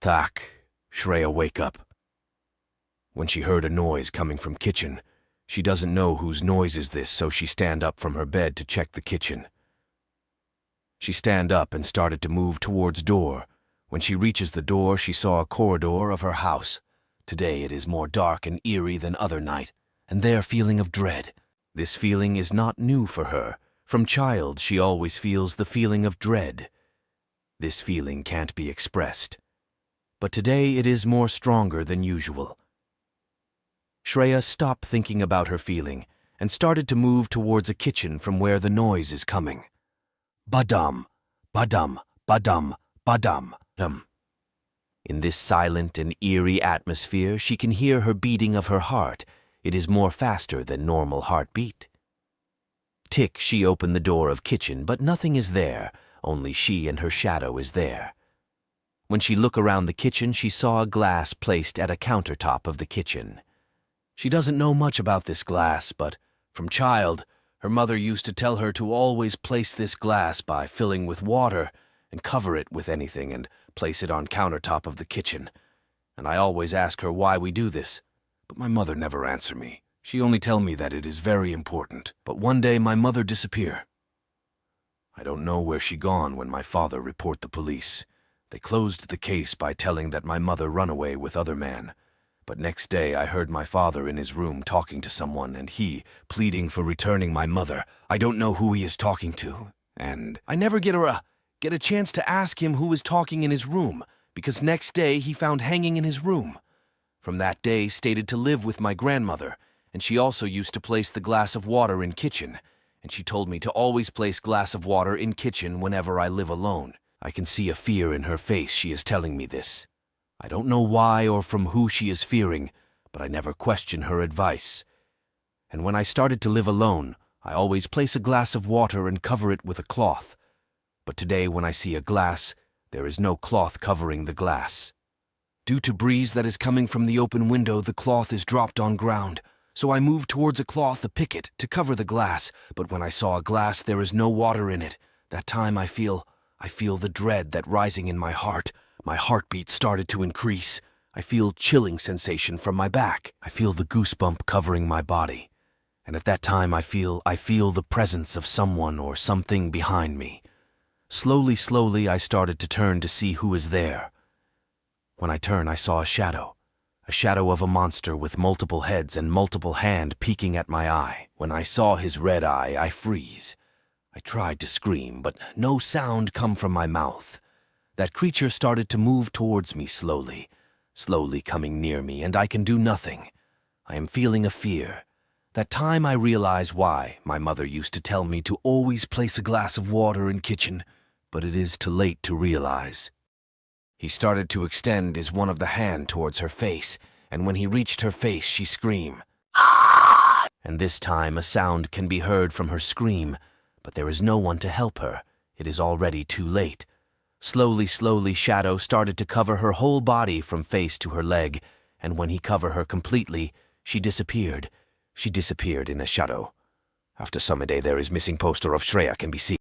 Tak, Shreya, wake up. When she heard a noise coming from kitchen, she doesn't know whose noise is this, so she stand up from her bed to check the kitchen. She stand up and started to move towards door. When she reaches the door, she saw a corridor of her house. Today it is more dark and eerie than other night, and there feeling of dread. This feeling is not new for her. From child, she always feels the feeling of dread. This feeling can't be expressed. But today it is more stronger than usual. Shreya stopped thinking about her feeling and started to move towards a kitchen from where the noise is coming. Badam, badam, badam, badam, dum. In this silent and eerie atmosphere, she can hear her beating of her heart. It is more faster than normal heartbeat. Tick, she opened the door of kitchen, but nothing is there. Only she and her shadow is there. When she looked around the kitchen, she saw a glass placed at a countertop of the kitchen. She doesn't know much about this glass, but from child, her mother used to tell her to always place this glass by filling with water and cover it with anything and place it on countertop of the kitchen. And I always ask her why we do this, but my mother never answer me. She only tell me that it is very important. But one day my mother disappear. I don't know where she gone when my father report the police. They closed the case by telling that my mother run away with other man. But next day I heard my father in his room talking to someone, and he pleading for returning my mother. I don't know who he is talking to, and I never get a chance to ask him who is talking in his room, because next day he found hanging in his room. From that day stated to live with my grandmother, and she also used to place the glass of water in kitchen, and she told me to always place glass of water in kitchen whenever I live alone. I can see a fear in her face. She is telling me this. I don't know why or from who she is fearing, but I never question her advice. And when I started to live alone, I always place a glass of water and cover it with a cloth. But today when I see a glass, there is no cloth covering the glass. Due to breeze that is coming from the open window, the cloth is dropped on ground. So I moved towards a cloth, a picket, to cover the glass. But when I saw a glass, there is no water in it. That time I feel the dread that rising in my heart. My heartbeat started to increase. I feel chilling sensation from my back. I feel the goosebump covering my body. And at that time I feel the presence of someone or something behind me. Slowly I started to turn to see who is there. When I turned, I saw a shadow of a monster with multiple heads and multiple hand peeking at my eye. When I saw his red eye, I freeze. I tried to scream, but no sound come from my mouth. That creature started to move towards me slowly coming near me, and I can do nothing. I am feeling a fear. That time I realize why my mother used to tell me to always place a glass of water in kitchen, but it is too late to realize. He started to extend his one of the hand towards her face, and when he reached her face, she screamed. "Ah!" And this time a sound can be heard from her scream, but there is no one to help her. It is already too late. Slowly, Shadow started to cover her whole body from face to her leg, and when he covered her completely, she disappeared. She disappeared in a shadow. After some day there is missing poster of Shreya can be seen.